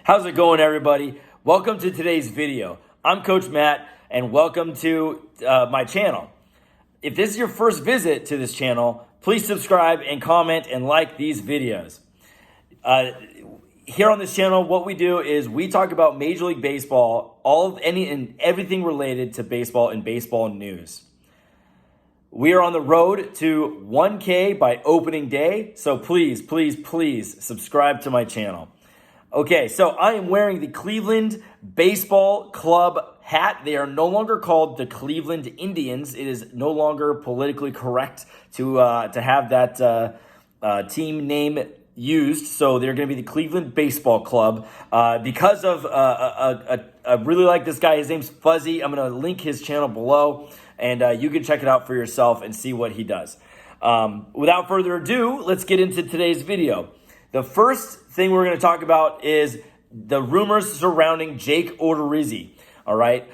How's it going, everybody? Welcome to today's video. I'm Coach Matt, and welcome to my channel. If this is your first visit to this channel, please subscribe and comment and like these videos. Here on this channel, what we do is we talk about Major League Baseball, everything related to baseball and baseball news. We are on the road to 1K by opening day, so please subscribe to my channel. Okay, so I am wearing the Cleveland Baseball Club hat. They are no longer called the Cleveland Indians. It is no longer politically correct to have that team name used. So they're going to be the Cleveland Baseball Club. Because of I really like this guy. His name's Fuzzy. I'm going to link his channel below, and you can check it out for yourself and see what he does. Without further ado, let's get into today's video. The first thing we're going to talk about is the rumors surrounding Jake Odorizzi. All right.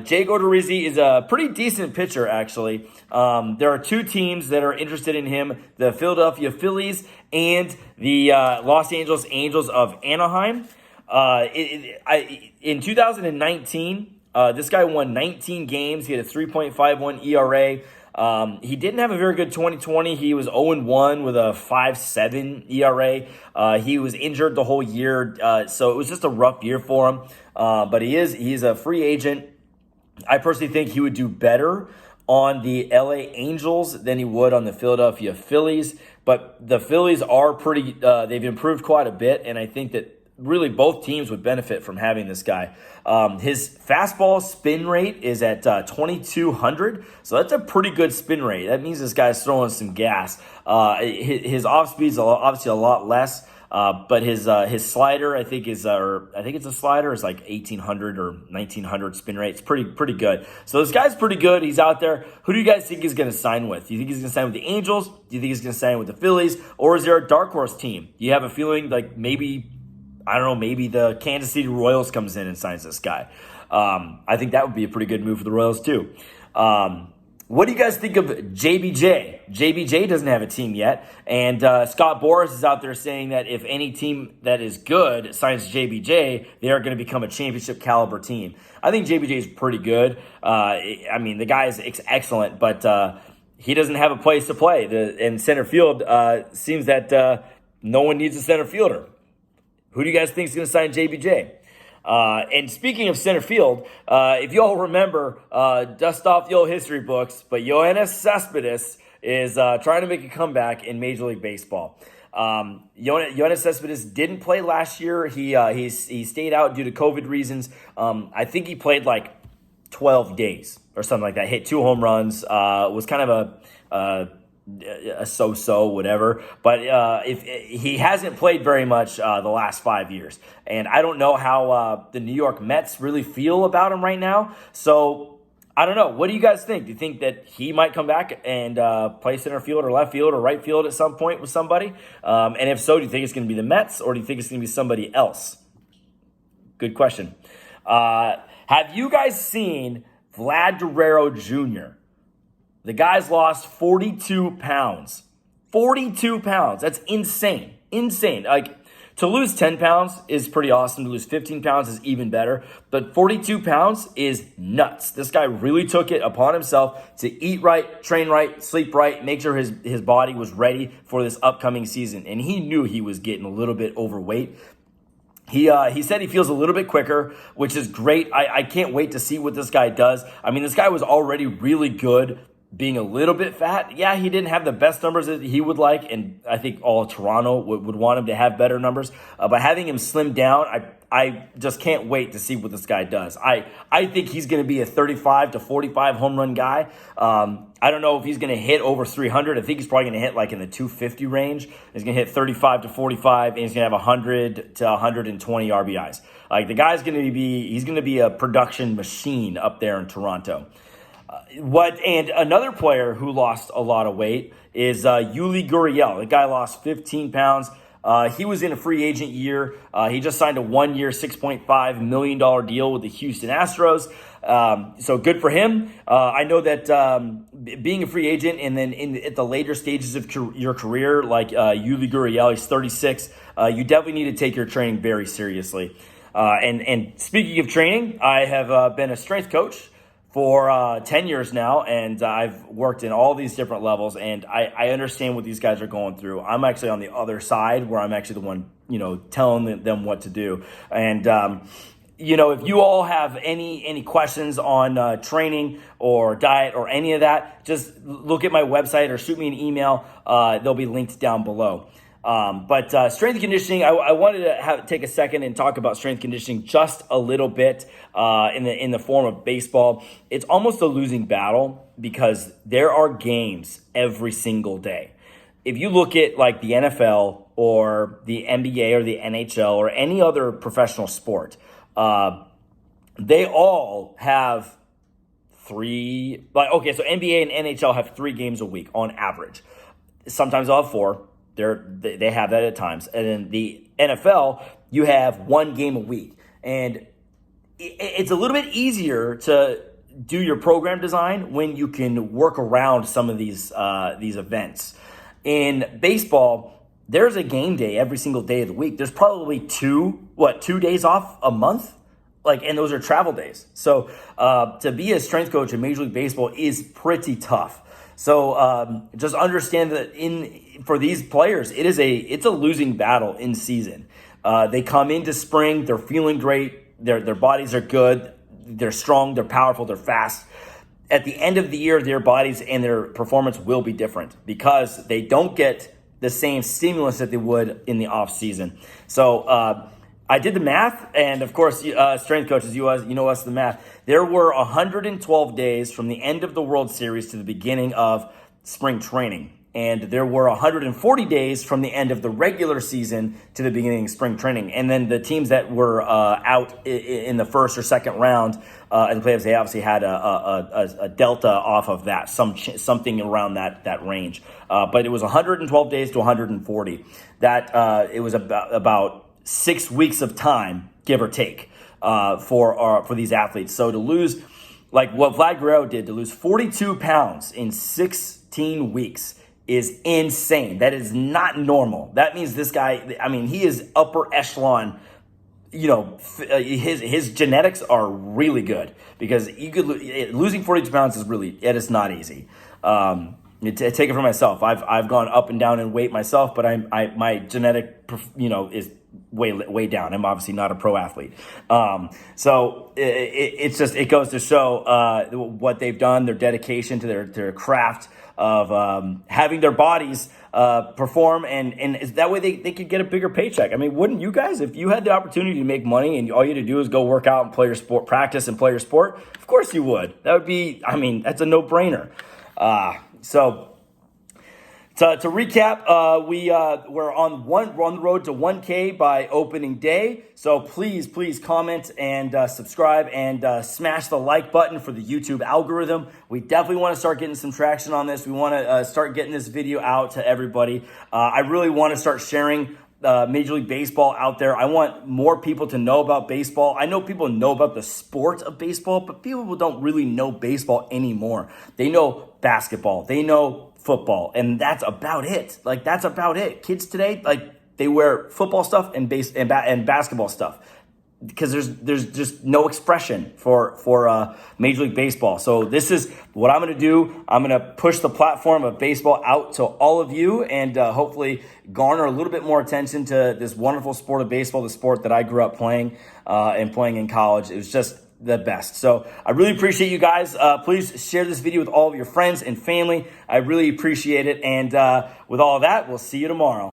Jake Odorizzi is a pretty decent pitcher, actually. There are two teams that are interested in him, the Philadelphia Phillies and the Los Angeles Angels of Anaheim. In 2019, this guy won 19 games. He had a 3.51 ERA. He didn't have a very good 2020. He was 0-1 with a 5.7 ERA. He was injured the whole year, so it was just a rough year for him. But he's a free agent. I personally think he would do better on the LA Angels than he would on the Philadelphia Phillies. But the Phillies are they've improved quite a bit, and I think that really both teams would benefit from having this guy. His fastball spin rate is at 2,200, so that's a pretty good spin rate. That means this guy's throwing some gas. His off speed's obviously a lot less, but his slider, I think it's a slider, is like 1,800 or 1,900 spin rate. It's pretty good. So this guy's pretty good. He's out there. Who do you guys think he's going to sign with? Do you think he's going to sign with the Angels? Do you think he's going to sign with the Phillies? Or is there a dark horse team? Do you have a feeling like maybe the Kansas City Royals comes in and signs this guy? I think that would be a pretty good move for the Royals too. What do you guys think of JBJ? JBJ doesn't have a team yet, and Scott Boras is out there saying that if any team that is good signs JBJ, they are going to become a championship caliber team. I think JBJ is pretty good. I mean, the guy is excellent, but he doesn't have a place to play. In center field, seems that no one needs a center fielder. Who do you guys think is going to sign JBJ? And speaking of center field, if you all remember, dust off the old history books, but Yoenis Cespedes is trying to make a comeback in Major League Baseball. Yoenis Cespedes didn't play last year. He stayed out due to COVID reasons. I think he played like 12 days or something like that. Hit 2 home runs. Was kind of a so-so, whatever. But if he hasn't played very much the last 5 years. And I don't know how the New York Mets really feel about him right now. So I don't know. What do you guys think? Do you think that he might come back and play center field or left field or right field at some point with somebody? And if so, do you think it's going to be the Mets or do you think it's going to be somebody else? Good question. Have you guys seen Vlad Jr.? The guy's lost 42 pounds. 42 pounds. That's insane. Insane. Like, to lose 10 pounds is pretty awesome. To lose 15 pounds is even better. But 42 pounds is nuts. This guy really took it upon himself to eat right, train right, sleep right, make sure his body was ready for this upcoming season. And he knew he was getting a little bit overweight. He said he feels a little bit quicker, which is great. I can't wait to see what this guy does. I mean, this guy was already really good being a little bit fat. Yeah, he didn't have the best numbers that he would like, and I think all of Toronto would want him to have better numbers. But having him slim down, I just can't wait to see what this guy does. I think he's going to be a 35 to 45 home run guy. I don't know if he's going to hit over 300. I think he's probably going to hit like in the 250 range. He's going to hit 35 to 45, and he's going to have 100 to 120 RBIs. Like, the guy's going to be a production machine up there in Toronto. And another player who lost a lot of weight is Yuli Gurriel. The guy lost 15 pounds. He was in a free agent year. He just signed a 1-year, $6.5 million deal with the Houston Astros. So good for him. I know that being a free agent and then at the later stages of your career, like Yuli Gurriel, he's 36, you definitely need to take your training very seriously. And speaking of training, I have been a strength coach for 10 years now, and I've worked in all these different levels, and I understand what these guys are going through. I'm actually on the other side where I'm actually the one, telling them what to do. And, if you all have any questions on training or diet or any of that, just look at my website or shoot me an email. They'll be linked down below. But strength and conditioning, I wanted to take a second and talk about strength conditioning just a little bit in the form of baseball. It's almost a losing battle because there are games every single day. If you look at like the NFL or the NBA or the NHL or any other professional sport, they all have so NBA and NHL have 3 games a week on average. Sometimes they'll have 4. They have that at times. And in the NFL, you have 1 game a week. And it's a little bit easier to do your program design when you can work around some of these events. In baseball, there's a game day every single day of the week. There's probably 2 days off a month? And those are travel days. So to be a strength coach in Major League Baseball is pretty tough. So just understand that for these players, it's a losing battle in season. They come into spring, they're feeling great, their bodies are good, they're strong, they're powerful, they're fast. At the end of the year, their bodies and their performance will be different because they don't get the same stimulus that they would in the off season. So I did the math, and of course, strength coaches, you know us the math. There were 112 days from the end of the World Series to the beginning of spring training. And there were 140 days from the end of the regular season to the beginning of spring training. And then the teams that were out in the first or second round in the playoffs, they obviously had a delta off of that, something around that range. But it was 112 days to 140. That it was about 6 weeks of time, give or take, for these athletes. So to lose, like what Vlad Guerrero did, to lose 42 pounds in 16 weeks is insane. That is not normal. That means this guy, he is upper echelon. His genetics are really good because you could losing 42 pounds is not easy. Take it for myself. I've gone up and down in weight myself, but my genetic, is way down. I'm obviously not a pro athlete. So it goes to show what they've done, their dedication to their craft of having their bodies perform, and that way they could get a bigger paycheck. Wouldn't you guys, if you had the opportunity to make money and all you had to do is go work out and play your sport, practice and play your sport? Of course you would. That would be, that's a no-brainer. So to recap, we're on the road to 1K by opening day. So please comment and subscribe and smash the like button for the YouTube algorithm. We definitely want to start getting some traction on this. We want to start getting this video out to everybody. I really want to start sharing Major League Baseball out there. I want more people to know about baseball. I know people know about the sport of baseball, but people don't really know baseball anymore. They know basketball. They know football, and that's about it. That's about it. Kids today, they wear football stuff and basketball stuff because there's just no expression for Major League Baseball. So this is what I'm going to do. I'm going to push the platform of baseball out to all of you and hopefully garner a little bit more attention to this wonderful sport of baseball, the sport that I grew up playing and playing in college. It was just the best. So I really appreciate you guys. Please share this video with all of your friends and family. I really appreciate it. And with all of that, we'll see you tomorrow.